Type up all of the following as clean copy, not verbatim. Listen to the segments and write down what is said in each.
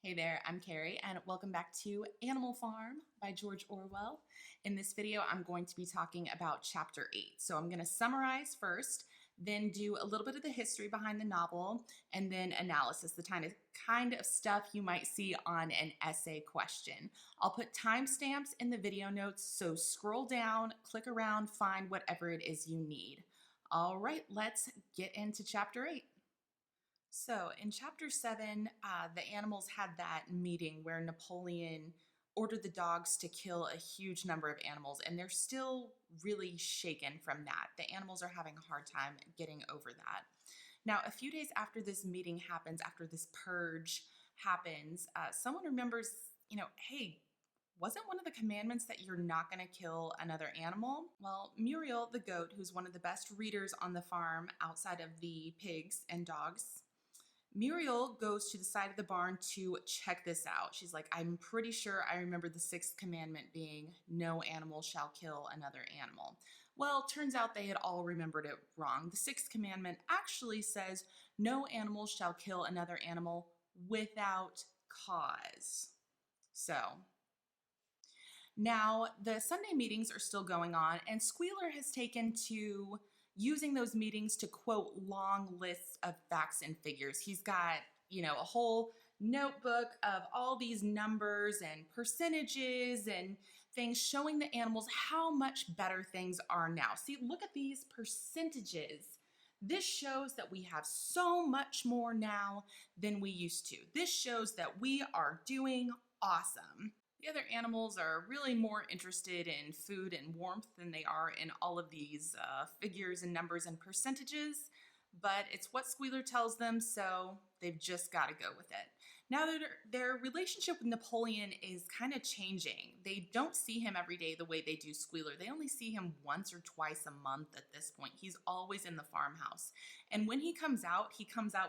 Hey there, I'm Carrie, and welcome back to Animal Farm by George Orwell. In this video, I'm going to be talking about Chapter 8. So I'm going to summarize first, then do a little bit of the history behind the novel, and then analysis, the kind of stuff you might see on an essay question. I'll put timestamps in the video notes, so scroll down, click around, find whatever it is you need. All right, let's get into Chapter 8. So in chapter 7, the animals had that meeting where Napoleon ordered the dogs to kill a huge number of animals, and they're still really shaken from that. The animals are having a hard time getting over that. Now, a few days after this meeting happens, after this purge happens, someone remembers, hey, wasn't one of the commandments that you're not going to kill another animal? Well, Muriel, the goat, who's one of the best readers on the farm outside of the pigs and dogs, Muriel goes to the side of the barn to check this out. She's like, I'm pretty sure I remember the sixth commandment being no animal shall kill another animal. Well, turns out they had all remembered it wrong. The sixth commandment actually says no animal shall kill another animal without cause. So now the Sunday meetings are still going on, and Squealer has taken to using those meetings to quote long lists of facts and figures. He's got, a whole notebook of all these numbers and percentages and things showing the animals how much better things are now. See, look at these percentages. This shows that we have so much more now than we used to. This shows that we are doing awesome. The other animals are really more interested in food and warmth than they are in all of these figures and numbers and percentages, but it's what Squealer tells them, so they've just got to go with it. Now their relationship with Napoleon is kind of changing. They don't see him every day the way they do Squealer. They only see him once or twice a month at this point. He's always in the farmhouse. And when he comes out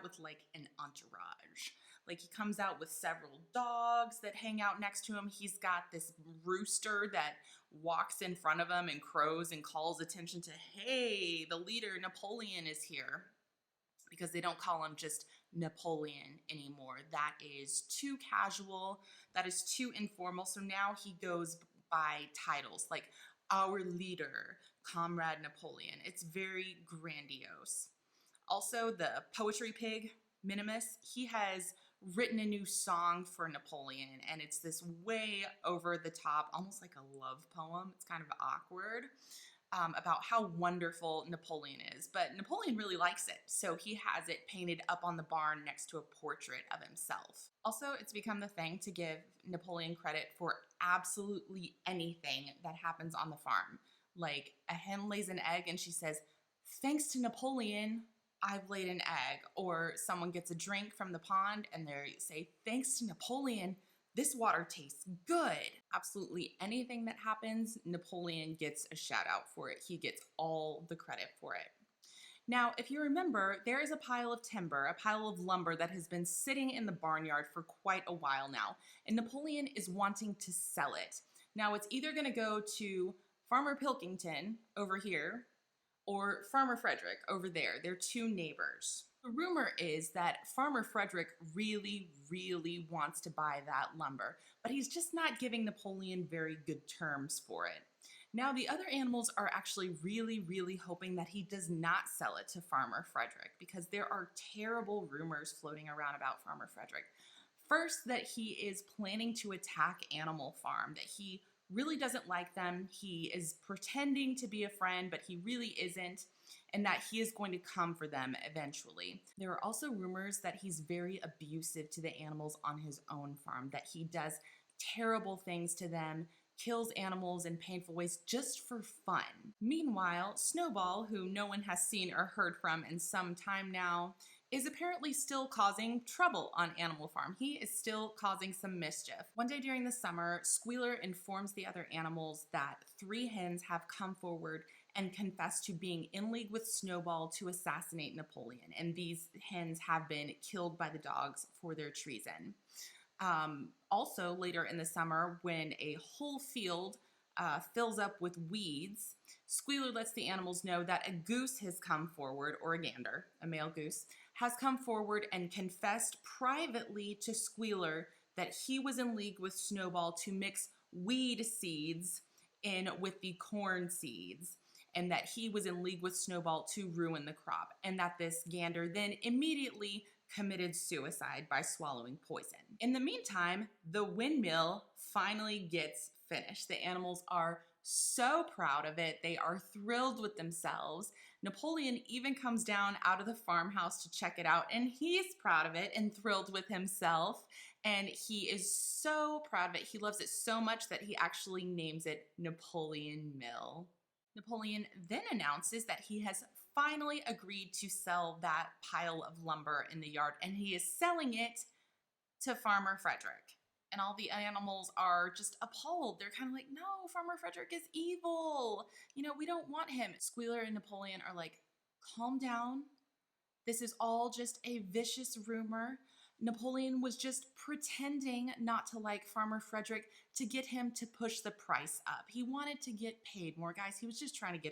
with like an entourage. Like he comes out with several dogs that hang out next to him. He's got this rooster that walks in front of him and crows and calls attention to, hey, the leader, Napoleon, is here. Because they don't call him just Napoleon anymore. That is too casual. That is too informal. So now he goes by titles like our leader, Comrade Napoleon. It's very grandiose. Also, the poetry pig, Minimus, he has written a new song for Napoleon, and it's this way over the top, almost like a love poem. It's kind of awkward. About how wonderful Napoleon is, but Napoleon really likes it, so he has it painted up on the barn next to a portrait of himself. Also, it's become the thing to give Napoleon credit for absolutely anything that happens on the farm. Like a hen lays an egg and she says, thanks to Napoleon, I've laid an egg. Or someone gets a drink from the pond and they say, thanks to Napoleon, this water tastes good. Absolutely anything that happens, Napoleon gets a shout out for it. He gets all the credit for it. Now, if you remember, there is a pile of timber, a pile of lumber that has been sitting in the barnyard for quite a while now, and Napoleon is wanting to sell it. Now, it's either going to go to Farmer Pilkington over here or Farmer Frederick over there. They're two neighbors. The rumor is that Farmer Frederick really, really wants to buy that lumber, but he's just not giving Napoleon very good terms for it. Now, the other animals are actually really, really hoping that he does not sell it to Farmer Frederick because there are terrible rumors floating around about Farmer Frederick. First, that he is planning to attack Animal Farm, that he really doesn't like them. He is pretending to be a friend, but he really isn't, and that he is going to come for them eventually. There are also rumors that he's very abusive to the animals on his own farm, that he does terrible things to them, kills animals in painful ways just for fun. Meanwhile, Snowball, who no one has seen or heard from in some time now, is apparently still causing trouble on Animal Farm. He is still causing some mischief. One day during the summer, Squealer informs the other animals that 3 hens have come forward and confessed to being in league with Snowball to assassinate Napoleon, and these hens have been killed by the dogs for their treason. Also, later in the summer, when a whole field fills up with weeds, Squealer lets the animals know that a goose has come forward, or a gander, a male goose, has come forward and confessed privately to Squealer that he was in league with Snowball to mix weed seeds in with the corn seeds, and that he was in league with Snowball to ruin the crop, and that this gander then immediately committed suicide by swallowing poison. In the meantime, the windmill finally gets finished. The animals are so proud of it. They are thrilled with themselves. Napoleon even comes down out of the farmhouse to check it out, and he's proud of it and thrilled with himself. And he is so proud of it. He loves it so much that he actually names it Napoleon Mill. Napoleon then announces that he has finally agreed to sell that pile of lumber in the yard, and he is selling it to Farmer Frederick. And all the animals are just appalled. They're kind of like, no, Farmer Frederick is evil. You know, we don't want him. Squealer and Napoleon are like, calm down. This is all just a vicious rumor. Napoleon was just pretending not to like Farmer Frederick to get him to push the price up. He wanted to get paid more, guys. He was just trying to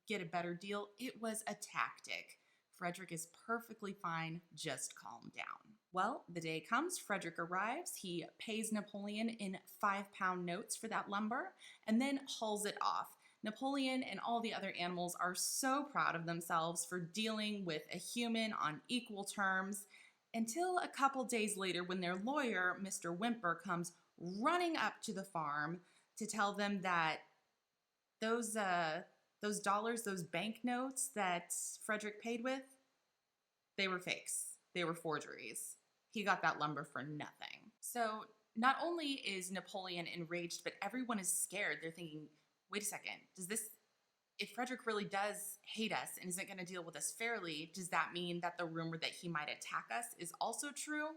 get a better deal. It was a tactic. Frederick is perfectly fine. Just calm down. Well, the day comes, Frederick arrives. He pays Napoleon in 5-pound notes for that lumber and then hauls it off. Napoleon and all the other animals are so proud of themselves for dealing with a human on equal terms, until a couple days later when their lawyer, Mr. Whymper, comes running up to the farm to tell them that those dollars, those banknotes that Frederick paid with, they were fakes. They were forgeries. He got that lumber for nothing. So not only is Napoleon enraged, but everyone is scared. They're thinking, wait a second, if Frederick really does hate us and isn't going to deal with us fairly, does that mean that the rumor that he might attack us is also true?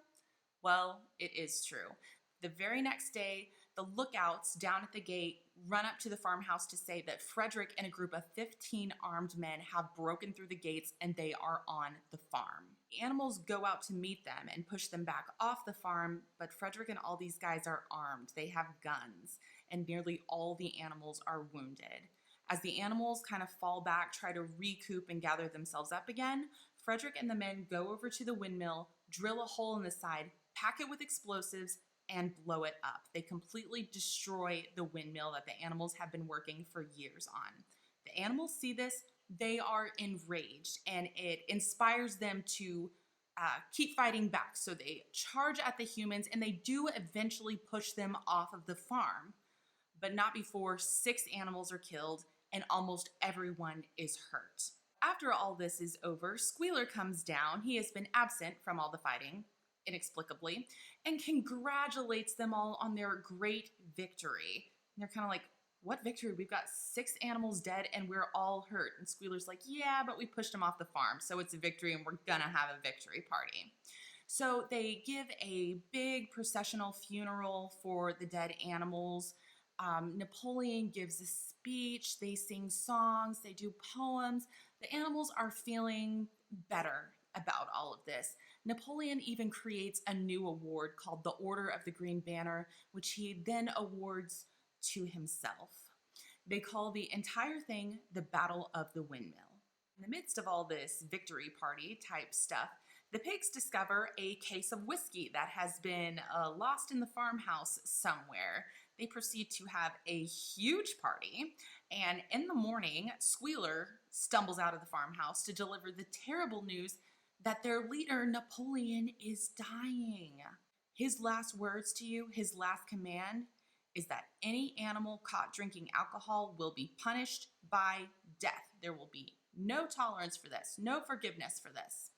Well, it is true. The very next day, the lookouts down at the gate run up to the farmhouse to say that Frederick and a group of 15 armed men have broken through the gates and they are on the farm. The animals go out to meet them and push them back off the farm, but Frederick and all these guys are armed. They have guns, and nearly all the animals are wounded. As the animals kind of fall back, try to recoup and gather themselves up again, Frederick and the men go over to the windmill, drill a hole in the side, pack it with explosives, and blow it up. They completely destroy the windmill that the animals have been working for years on. The animals see this, they are enraged, and it inspires them to keep fighting back. So they charge at the humans, and they do eventually push them off of the farm, but not before 6 animals are killed and almost everyone is hurt. After all this is over, Squealer comes down. He has been absent from all the fighting, inexplicably, and congratulates them all on their great victory. And they're kind of like, what victory? We've got 6 animals dead and we're all hurt. And Squealer's like, yeah, but we pushed them off the farm, so it's a victory and we're gonna have a victory party. So they give a big processional funeral for the dead animals. Napoleon gives a speech, they sing songs, they do poems. The animals are feeling better about all of this. Napoleon even creates a new award called the Order of the Green Banner, which he then awards to himself. They call the entire thing the Battle of the Windmill. In the midst of all this victory party type stuff, the pigs discover a case of whiskey that has been lost in the farmhouse somewhere. They proceed to have a huge party, and in the morning, Squealer stumbles out of the farmhouse to deliver the terrible news that their leader, Napoleon, is dying. His last words to you, his last command, is that any animal caught drinking alcohol will be punished by death. There will be no tolerance for this, no forgiveness for this.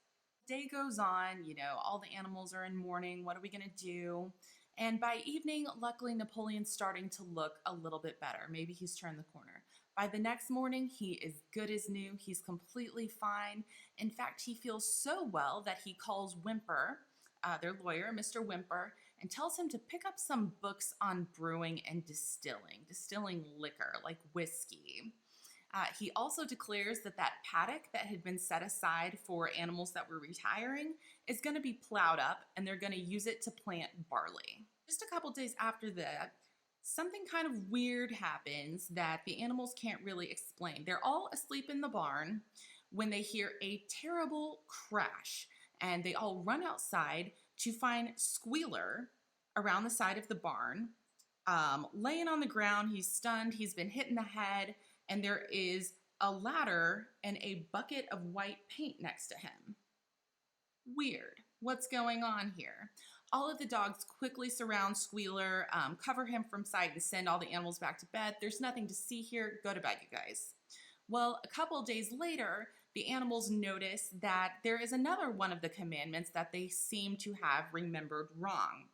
Day goes on, all the animals are in mourning. What are we going to do? And by evening, luckily, Napoleon's starting to look a little bit better. Maybe he's turned the corner. By the next morning, he is good as new. He's completely fine. In fact, he feels so well that he calls Whymper, their lawyer, Mr. Whymper, and tells him to pick up some books on brewing and distilling liquor like whiskey. He also declares that paddock that had been set aside for animals that were retiring is going to be plowed up, and they're going to use it to plant barley. Just a couple days after that, something kind of weird happens that the animals can't really explain. They're all asleep in the barn when they hear a terrible crash, and they all run outside to find Squealer around the side of the barn, laying on the ground. He's stunned. He's been hit in the head, and there is a ladder and a bucket of white paint next to him. Weird. What's going on here? All of the dogs quickly surround Squealer, cover him from sight, and send all the animals back to bed. There's nothing to see here. Go to bed, you guys. Well, a couple of days later, the animals notice that there is another one of the commandments that they seem to have remembered wrong.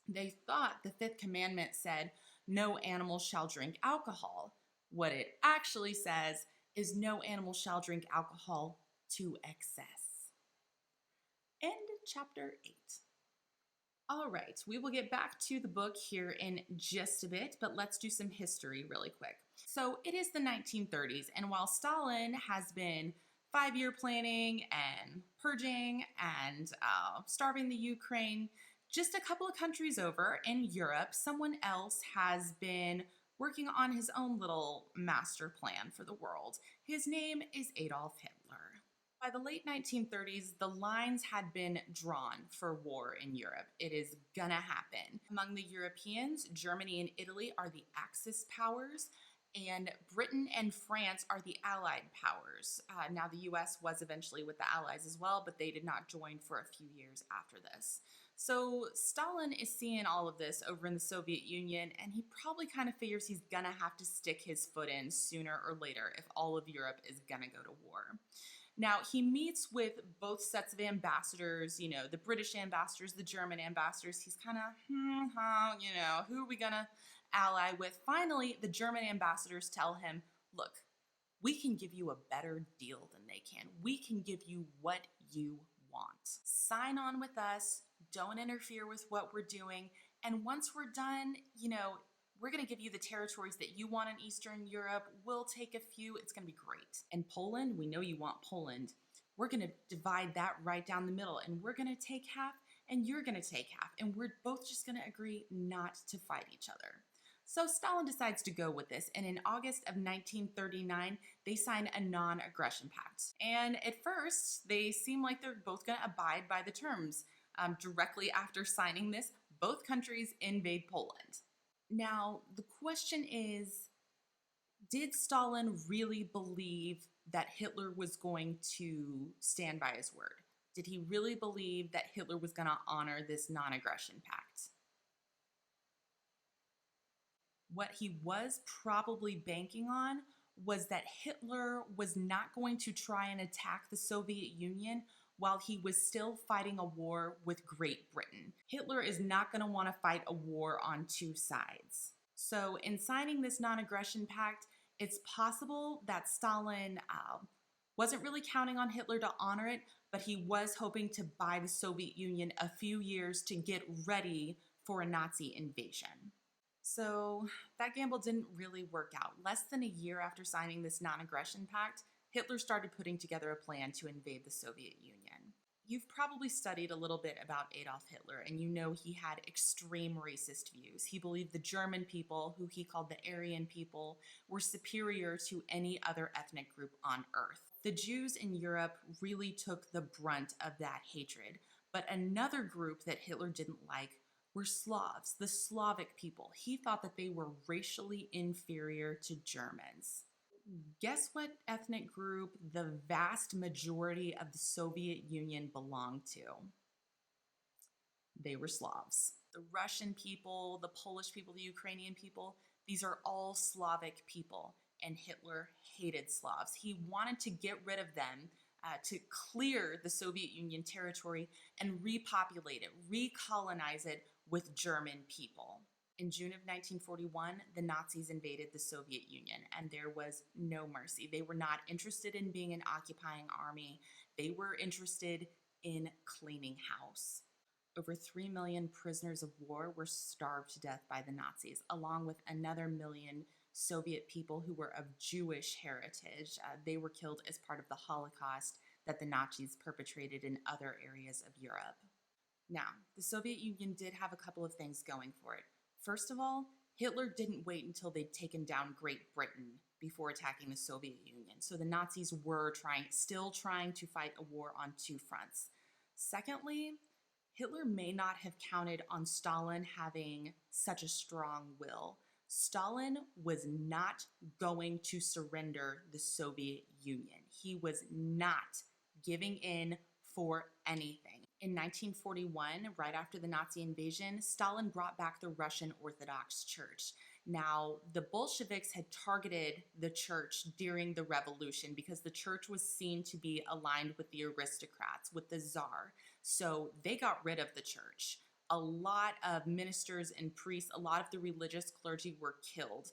They thought the fifth commandment said, no animal shall drink alcohol. What it actually says is no animal shall drink alcohol to excess. End chapter 8. All right, we will get back to the book here in just a bit, but let's do some history really quick. So it is the 1930s, and while Stalin has been 5-year planning and purging and starving the Ukraine, just a couple of countries over in Europe, someone else has been working on his own little master plan for the world. His name is Adolf Hitler. By the late 1930s, the lines had been drawn for war in Europe. It is gonna happen. Among the Europeans, Germany and Italy are the Axis powers, and Britain and France are the Allied powers. Now, the US was eventually with the Allies as well, but they did not join for a few years after this. So Stalin is seeing all of this over in the Soviet Union, and he probably kind of figures he's gonna have to stick his foot in sooner or later if all of Europe is gonna go to war. Now, he meets with both sets of ambassadors, you know, the British ambassadors, the German ambassadors. He's kind of, you know, who are we going to ally with? Finally, the German ambassadors tell him, look, we can give you a better deal than they can. We can give you what you want. Sign on with us. Don't interfere with what we're doing. And once we're done, you know, we're going to give you the territories that you want in Eastern Europe. We'll take a few. It's going to be great. And Poland, we know you want Poland. We're going to divide that right down the middle, and we're going to take half, and you're going to take half, and we're both just going to agree not to fight each other. So Stalin decides to go with this, and in August of 1939, they sign a non-aggression pact. And at first, they seem like they're both going to abide by the terms. Directly after signing this, both countries invade Poland. Now, the question is, did Stalin really believe that Hitler was going to stand by his word? Did he really believe that Hitler was going to honor this non-aggression pact? What he was probably banking on was that Hitler was not going to try and attack the Soviet Union while he was still fighting a war with Great Britain. Hitler is not going to want to fight a war on two sides. So in signing this non-aggression pact, it's possible that Stalin wasn't really counting on Hitler to honor it, but he was hoping to buy the Soviet Union a few years to get ready for a Nazi invasion. So that gamble didn't really work out. Less than a year after signing this non-aggression pact, Hitler started putting together a plan to invade the Soviet Union. You've probably studied a little bit about Adolf Hitler, and you know he had extreme racist views. He believed the German people, who he called the Aryan people, were superior to any other ethnic group on Earth. The Jews in Europe really took the brunt of that hatred, but another group that Hitler didn't like were Slavs, the Slavic people. He thought that they were racially inferior to Germans. Guess what ethnic group the vast majority of the Soviet Union belonged to? They were Slavs. The Russian people, the Polish people, the Ukrainian people, these are all Slavic people, and Hitler hated Slavs. He wanted to get rid of them, to clear the Soviet Union territory and repopulate it, recolonize it with German people. In June of 1941, the Nazis invaded the Soviet Union, and there was no mercy. They were not interested in being an occupying army. They were interested in cleaning house. Over 3 million prisoners of war were starved to death by the Nazis, along with another million Soviet people who were of Jewish heritage. They were killed as part of the Holocaust that the Nazis perpetrated in other areas of Europe. Now, the Soviet Union did have a couple of things going for it. First of all, Hitler didn't wait until they'd taken down Great Britain before attacking the Soviet Union. So the Nazis were still trying to fight a war on two fronts. Secondly, Hitler may not have counted on Stalin having such a strong will. Stalin was not going to surrender the Soviet Union. He was not giving in for anything. In 1941, right after the Nazi invasion, Stalin brought back the Russian Orthodox Church. Now, the Bolsheviks had targeted the church during the revolution because the church was seen to be aligned with the aristocrats, with the czar. So they got rid of the church. A lot of ministers and priests, a lot of the religious clergy were killed.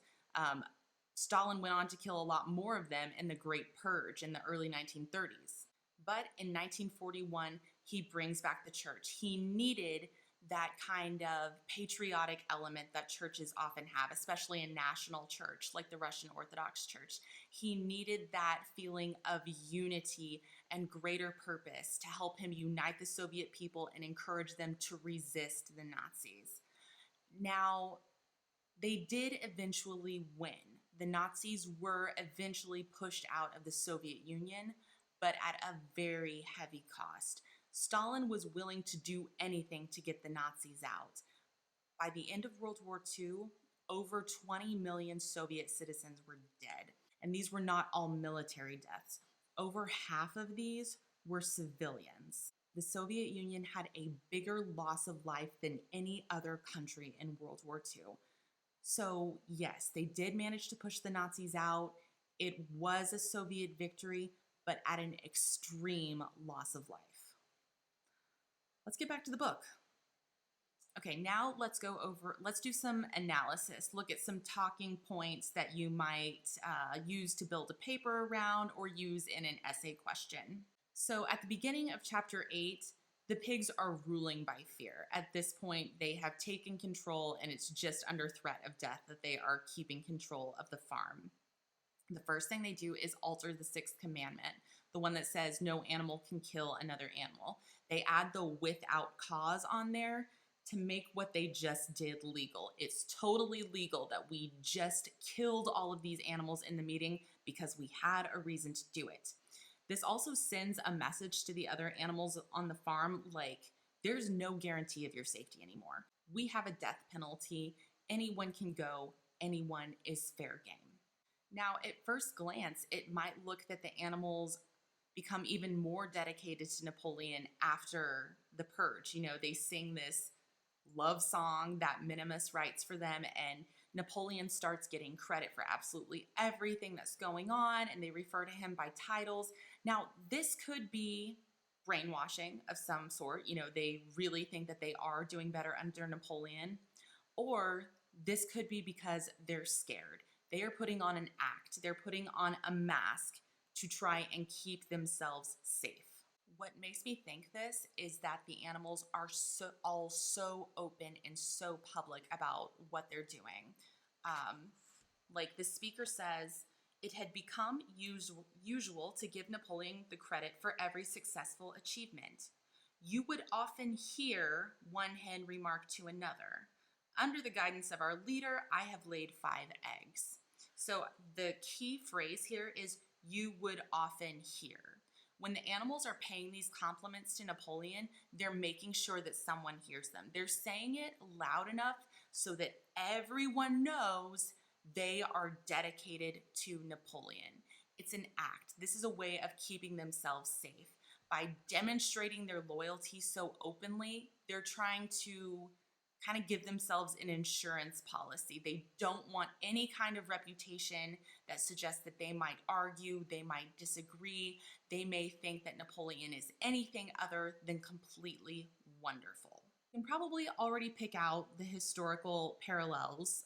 Stalin went on to kill a lot more of them in the Great Purge in the early 1930s. But in 1941, he brings back the church. He needed that kind of patriotic element that churches often have, especially a national church like the Russian Orthodox Church. He needed that feeling of unity and greater purpose to help him unite the Soviet people and encourage them to resist the Nazis. Now, they did eventually win. The Nazis were eventually pushed out of the Soviet Union, but at a very heavy cost. Stalin was willing to do anything to get the Nazis out. By the end of World War II, over 20 million Soviet citizens were dead. And these were not all military deaths. Over half of these were civilians. The Soviet Union had a bigger loss of life than any other country in World War II. So yes, they did manage to push the Nazis out. It was a Soviet victory, but at an extreme loss of life. Let's get back to the book. Okay, now let's do some analysis, look at some talking points that you might use to build a paper around or use in an essay question. So at the beginning of chapter 8, the pigs are ruling by fear. At this point, they have taken control and it's just under threat of death that they are keeping control of the farm. The first thing they do is alter the 6th commandment, the one that says no animal can kill another animal. They add the without cause on there to make what they just did legal. It's totally legal that we just killed all of these animals in the meeting because we had a reason to do it. This also sends a message to the other animals on the farm, like, there's no guarantee of your safety anymore. We have a death penalty. Anyone can go. Anyone is fair game. Now, at first glance, it might look that the animals become even more dedicated to Napoleon after the purge. You know, they sing this love song that Minimus writes for them, and Napoleon starts getting credit for absolutely everything that's going on, and they refer to him by titles. Now, this could be brainwashing of some sort. You know, they really think that they are doing better under Napoleon, or this could be because they're scared. They are putting on an act. They're putting on a mask to try and keep themselves safe. What makes me think this is that the animals are all so open and so public about what they're doing. Like the speaker says, it had become usual to give Napoleon the credit for every successful achievement. You would often hear one hen remark to another, under the guidance of our leader, I have laid 5 eggs. So the key phrase here is you would often hear. When the animals are paying these compliments to Napoleon, they're making sure that someone hears them. They're saying it loud enough so that everyone knows they are dedicated to Napoleon. It's an act. This is a way of keeping themselves safe. By demonstrating their loyalty so openly, they're trying to kind of give themselves an insurance policy. They don't want any kind of reputation that suggests that they might argue, they might disagree, they may think that Napoleon is anything other than completely wonderful. You can probably already pick out the historical parallels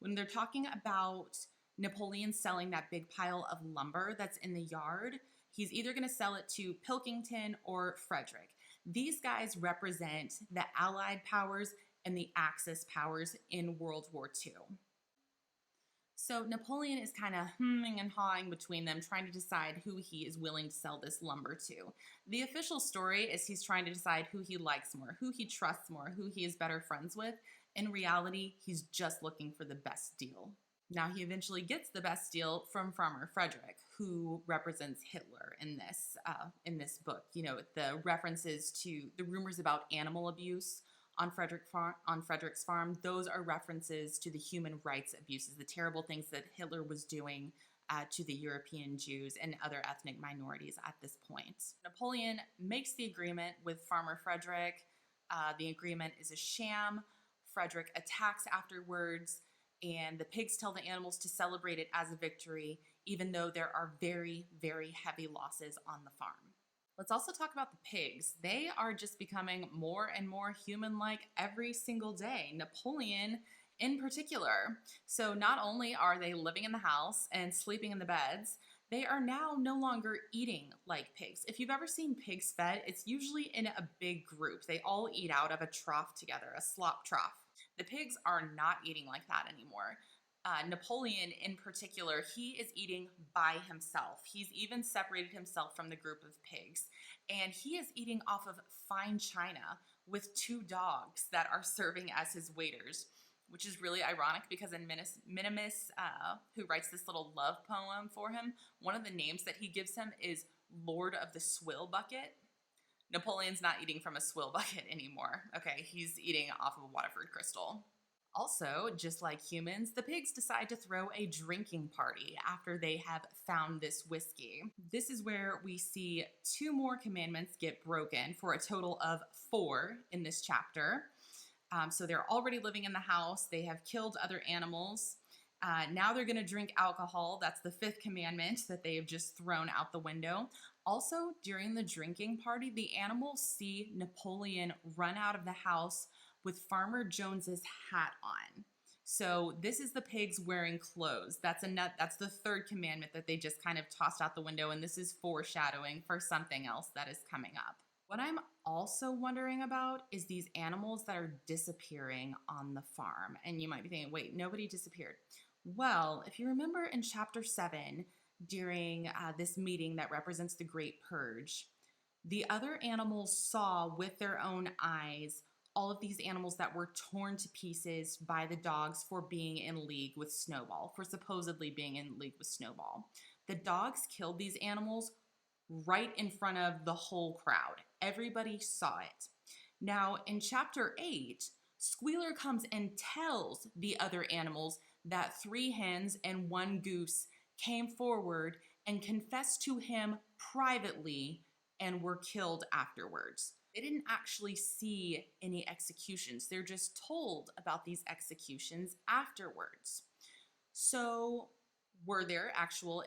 when they're talking about Napoleon selling that big pile of lumber that's in the yard. He's either going to sell it to Pilkington or Frederick. These guys represent the Allied powers and the Axis powers in World War II. So Napoleon is kind of hemming and hawing between them, trying to decide who he is willing to sell this lumber to. The official story is he's trying to decide who he likes more, who he trusts more, who he is better friends with. In reality, he's just looking for the best deal. Now, he eventually gets the Bastille from Farmer Frederick, who represents Hitler in this book. You know, the references to the rumors about animal abuse on Frederick's farm. Those are references to the human rights abuses, the terrible things that Hitler was doing to the European Jews and other ethnic minorities at this point. Napoleon makes the agreement with Farmer Frederick. The agreement is a sham. Frederick attacks afterwards, and the pigs tell the animals to celebrate it as a victory, even though there are very, very heavy losses on the farm. Let's also talk about the pigs. They are just becoming more and more human-like every single day. Napoleon in particular. So not only are they living in the house and sleeping in the beds, they are now no longer eating like pigs. If you've ever seen pigs fed, it's usually in a big group. They all eat out of a trough together, a slop trough. The pigs are not eating like that anymore. Napoleon in particular, he is eating by himself. He's even separated himself from the group of pigs, and he is eating off of fine china with two dogs that are serving as his waiters, which is really ironic because in Minimus, who writes this little love poem for him, one of the names that he gives him is Lord of the Swill Bucket. Napoleon's not eating from a swill bucket anymore. Okay, he's eating off of a Waterford crystal. Also, just like humans, the pigs decide to throw a drinking party after they have found this whiskey. This is where we see two more commandments get broken for a total of 4 in this chapter. So they're already living in the house. They have killed other animals. Now they're going to drink alcohol. That's the 5th commandment that they have just thrown out the window. Also, during the drinking party, the animals see Napoleon run out of the house with Farmer Jones's hat on. So this is the pigs wearing clothes. That's the 3rd commandment that they just kind of tossed out the window, and this is foreshadowing for something else that is coming up. What I'm also wondering about is these animals that are disappearing on the farm. And you might be thinking, wait, nobody disappeared. Well, if you remember in chapter 7, during this meeting that represents the Great Purge, the other animals saw with their own eyes all of these animals that were torn to pieces by the dogs for being in league with Snowball, for supposedly being in league with Snowball. The dogs killed these animals right in front of the whole crowd. Everybody saw it. Now, in chapter 8, Squealer comes and tells the other animals that 3 hens and 1 goose came forward and confessed to him privately and were killed afterwards. They didn't actually see any executions. They're just told about these executions afterwards. So were there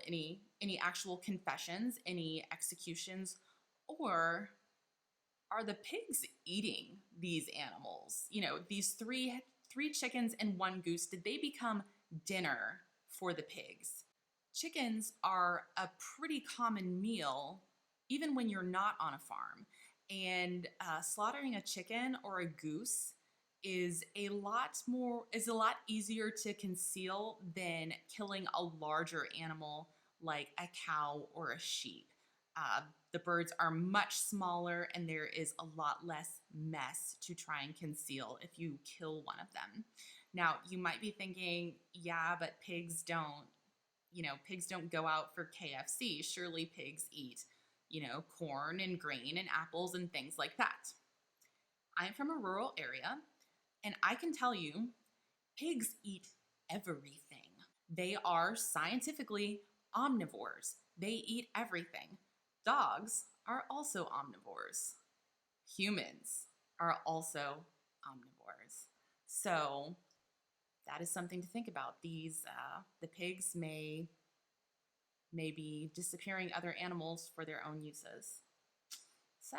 any actual confessions, any executions, or are the pigs eating these animals? You know, these three chickens and 1 goose, did they become dinner for the pigs? Chickens are a pretty common meal even when you're not on a farm. And slaughtering a chicken or a goose is a lot easier to conceal than killing a larger animal like a cow or a sheep. The birds are much smaller and there is a lot less mess to try and conceal if you kill one of them. Now, you might be thinking, yeah, but pigs don't go out for KFC. Surely pigs eat, corn and grain and apples and things like that. I'm from a rural area, and I can tell you, pigs eat everything. They are scientifically omnivores. They eat everything. Dogs are also omnivores. Humans are also omnivores. So that is something to think about. The pigs may be disappearing other animals for their own uses. So,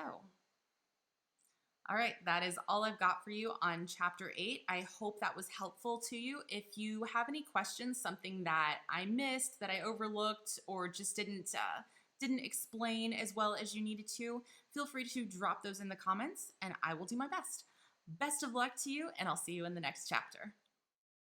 all right, that is all I've got for you on chapter 8. I hope that was helpful to you. If you have any questions, something that I missed, that I overlooked, or just didn't explain as well as you needed to, feel free to drop those in the comments and I will do my best. Best of luck to you, and I'll see you in the next chapter.